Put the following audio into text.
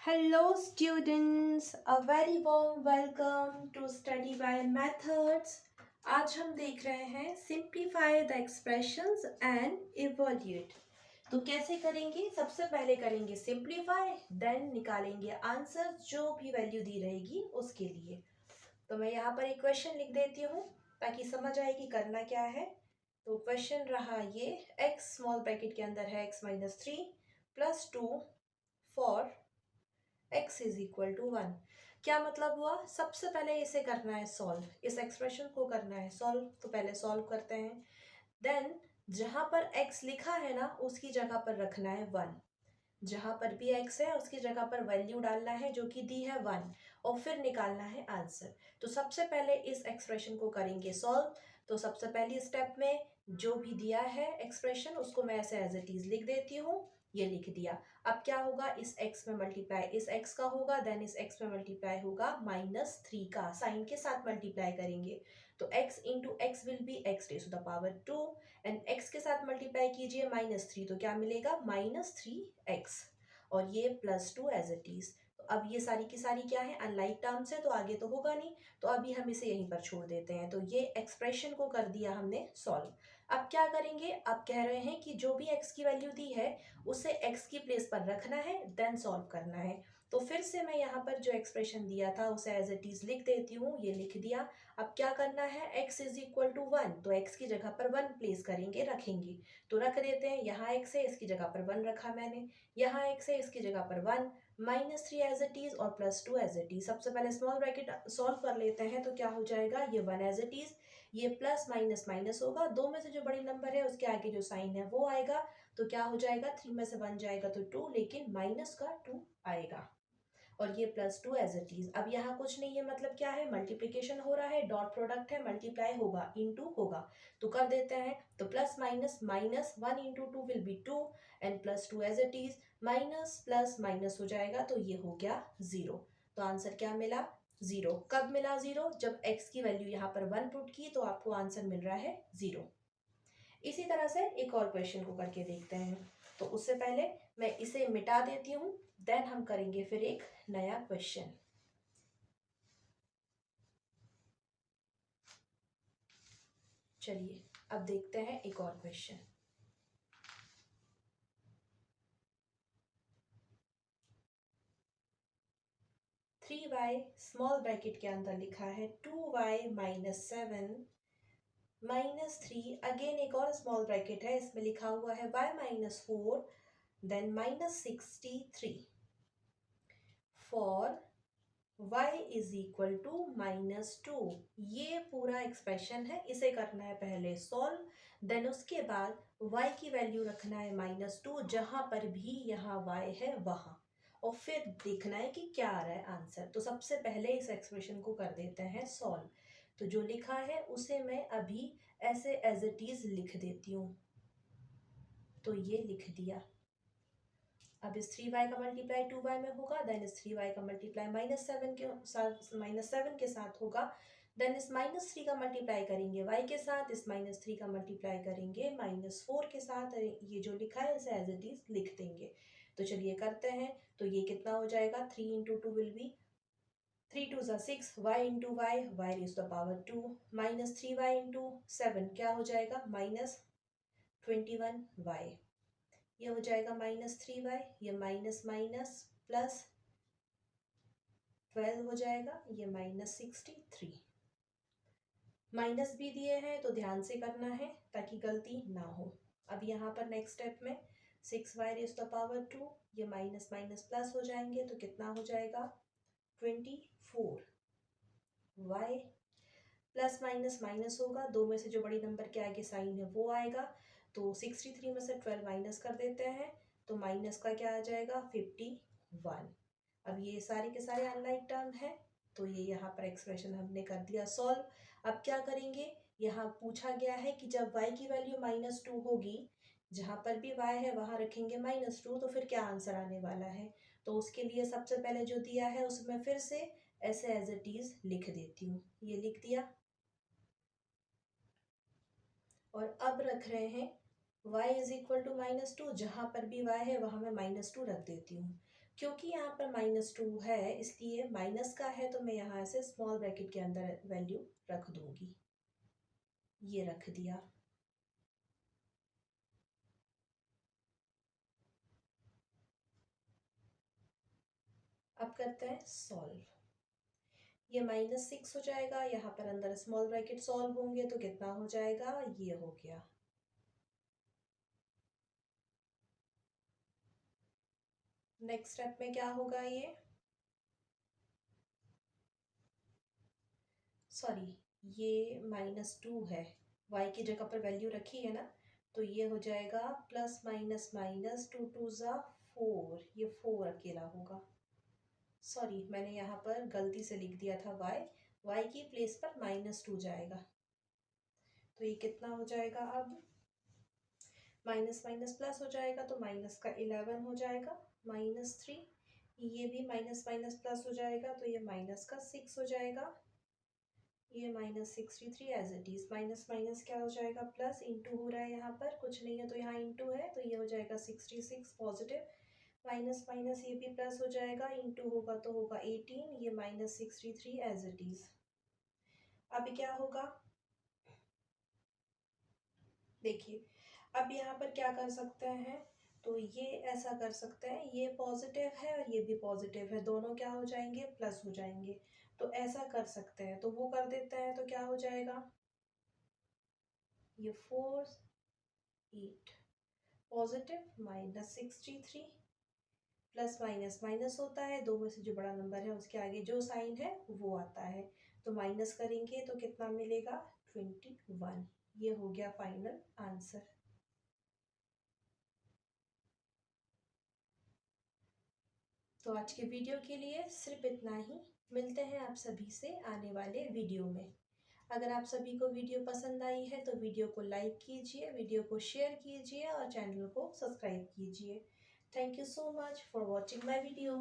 Hello students, a very warm welcome to Study by Methods। आज हम देख रहे हैं Simplify the expressions and evaluate। तो कैसे करेंगे? सबसे पहले करेंगे Simplify, then निकालेंगे आंसर जो भी वैल्यू दी रहेगी उसके लिए। तो मैं यहाँ पर एक क्वेश्चन लिख देती हूँ ताकि समझ आए कि करना क्या है। तो क्वेश्चन रहा ये, x स्मॉल ब्रैकेट के अंदर है x-3 plus 2 for x is equal to 1। क्या मतलब हुआ? सबसे पहले इसे करना है सॉल्व, इस एक्सप्रेशन को करना है सॉल्व। तो पहले सॉल्व करते हैं। देन जहां पर x लिखा है ना उसकी जगह पर रखना है 1। जहां पर भी x है उसकी जगह पर वैल्यू डालना है जो कि दी है 1 और फिर निकालना है आंसर। तो सबसे पहले इस एक्सप्रेशन को करेंगे सॉल्व। तो सबसे पहली स्टेप में जो भी दिया है एक्सप्रेशन उसको मैं ऐसे एज इट इज लिख देती हूँ। ये लिख दिया। अब क्या होगा? इस x में मल्टीप्लाई इस x का होगा, देन इस x में मल्टीप्लाई होगा -3 का, साइन के साथ मल्टीप्लाई करेंगे। तो x into x will be x raise to the power 2 and x के साथ मल्टीप्लाई कीजिए -3, तो क्या मिलेगा? -3x और ये +2 एज इट इज। तो अब ये सारी की सारी क्या है? अनलाइक टर्म्स है, तो आगे तो होगा नहीं, तो अभी हम इसे यहीं पर छोड़ देते हैं। तो ये एक्सप्रेशन को कर दिया हमने सॉल्व। अब क्या करेंगे? अब कह रहे हैं कि जो भी x की वैल्यू दी है उसे x की प्लेस पर रखना है, देन सॉल्व करना है। तो फिर से मैं यहाँ पर जो एक्सप्रेशन दिया था उसे एज इट इज लिख देती हूँ। ये लिख दिया। अब क्या करना है? x इज इक्वल टू 1, तो x की जगह पर 1 प्लेस करेंगे, रखेंगे। तो रख देते हैं। यहाँ x है, इसकी जगह पर 1 रखा मैंने। यहाँ x है, इसकी जगह पर 1, -3 एज इट इज और +2 एज इट इज। सबसे पहले स्मॉल ब्रैकेट सॉल्व कर लेते हैं। तो क्या हो जाएगा? ये 1 एज इट इज, ये प्लस माइनस माइनस होगा, दो में से जो बड़ी नंबर है उसके आगे जो साइन है वो आएगा। तो क्या हो जाएगा? 3 में से 1 जाएगा तो 2, लेकिन माइनस का 2 आएगा और ये +2 एज इट इज। अब यहाँ कुछ नहीं है, मतलब क्या है? मल्टीप्लीकेशन हो रहा है, डॉट प्रोडक्ट है, मल्टीप्लाई होगा, इनटू होगा। तो कर देते हैं। तो plus minus minus 1 into 2 will be 2 and +2 as it is, minus plus minus हो जाएगा तो ये हो गया 0। तो आंसर क्या मिला? 0। कब मिला 0? जब x की वैल्यू यहाँ पर 1 पुट की तो आपको आंसर मिल रहा है 0। इसी तरह से एक और क्वेश्चन को करके देखते हैं। तो उससे पहले मैं इसे मिटा देती हूँ, देन हम करेंगे फिर एक नया क्वेश्चन। चलिए अब देखते हैं एक और क्वेश्चन। 3y स्मॉल ब्रैकेट के अंदर लिखा है 2y -7 -3, अगेन एक और स्मॉल ब्रैकेट है, इसमें लिखा हुआ है y -4 then -63 for y is equal to -2। ये पूरा एक्सप्रेशन है, इसे करना है पहले सॉल्व, देन उसके बाद y की वैल्यू रखना है -2 जहां पर भी यहाँ y है वहां, और फिर देखना है कि क्या आ रहा है आंसर। तो सबसे पहले इस एक्सप्रेशन को कर देते हैं सॉल्व। तो जो लिखा है उसे मैं अभी ऐसे एज इट इज लिख देती हूँ। तो ये लिख दिया। अब इस 3y का मल्टीप्लाई 2y में होगा, देन इस 3y का मल्टीप्लाई -7 के साथ होगा, देन इस -3 का मल्टीप्लाई करेंगे y के साथ, इस -3 का मल्टीप्लाई करेंगे -4 के साथ। ये जो लिखा है इसे एज इट इज लिख देंगे। तो चलिए करते हैं। तो ये कितना हो जाएगा? 3 इंटू 2 विल बी 3 2 ज़ा 6, y into y, y raise to the power 2, -3y into 7 क्या हो जाएगा? -21y। ये हो जाएगा -3y, ये माइनस माइनस प्लस 12 हो जाएगा, ये -63। माइनस भी दिए हैं तो ध्यान से करना है ताकि गलती ना हो। अब यहाँ पर नेक्स्ट स्टेप में 6y rays to the power 2, ये माइनस माइनस प्लस हो जाएंगे तो कितना हो जाएगा? 24। y प्लस माइनस माइनस होगा, दो में से जो बड़ी नंबर के आगे साइन है वो आएगा। तो 63 में से 12 माइनस कर देते हैं, तो माइनस का क्या आ जाएगा? 51। अब ये सारे के सारे अनलाइक टर्म है, तो ये यहाँ पर एक्सप्रेशन हमने कर दिया सॉल्व। अब क्या करेंगे? यहाँ पूछा गया है कि जब y की वैल्यू -2 होगी, जहाँ पर भी y है वहाँ रखेंगे -2, तो फिर क्या आंसर आने वाला है? तो उसके लिए सबसे पहले जो दिया है उसमें फिर से ऐसे एज इट इज लिख देती हूँ। ये लिख दिया और अब रख रहे हैं y इज इक्वल टू -2, जहाँ पर भी y है वहाँ मैं -2 रख देती हूँ। क्योंकि यहाँ पर -2 है इसलिए माइनस का है, तो मैं यहाँ से स्मॉल ब्रैकेट के अंदर वैल्यू रख दूंगी। ये रख दिया। अब करते हैं सॉल्व। ये -6 हो जाएगा, यहाँ पर अंदर स्मॉल ब्रैकेट सॉल्व होंगे तो कितना हो जाएगा, ये हो गया। नेक्स्ट स्टेप में क्या होगा, ये सॉरी ये -2 है, y की जगह पर वैल्यू रखी है ना, तो ये हो जाएगा प्लस माइनस माइनस 2 2 ज़ा 4, ये 4 अकेला होगा। सॉरी मैंने यहाँ पर गलती से लिख दिया था y की प्लेस पर -2 जाएगा, तो ये कितना हो जाएगा, अब माइनस माइनस प्लस हो जाएगा तो माइनस का 11 हो जाएगा, -3, ये भी माइनस माइनस प्लस हो जाएगा तो ये माइनस का 6 हो जाएगा, ये -63 as it is, minus minus क्या हो जाएगा, प्लस, इंटू हो रहा है, यहाँ पर कुछ नहीं है तो यहाँ इंटू है तो ये हो जाएगा 66 पॉजिटिव, माइनस माइनस ये भी प्लस हो जाएगा, इंटू होगा तो होगा 18, ये -63 एज इट इज। अब क्या होगा, देखिए अब यहाँ पर क्या कर सकते हैं, तो ये ऐसा कर सकते हैं, ये पॉजिटिव है और ये भी पॉजिटिव है, दोनों क्या हो जाएंगे, प्लस हो जाएंगे, तो ऐसा कर सकते हैं, तो वो कर देते हैं तो क्या हो जाएगा, ये 4 8 पॉजिटिव -63, प्लस माइनस माइनस होता है, दो में से जो बड़ा नंबर है उसके आगे जो साइन है वो आता है, तो माइनस करेंगे तो कितना मिलेगा, 21। ये हो गया फाइनल आंसर। तो आज के वीडियो के लिए सिर्फ इतना ही, मिलते हैं आप सभी से आने वाले वीडियो में। अगर आप सभी को वीडियो पसंद आई है तो वीडियो को लाइक कीजिए, वीडियो को शेयर कीजिए और चैनल को सब्सक्राइब कीजिए। Thank you so much for watching my video.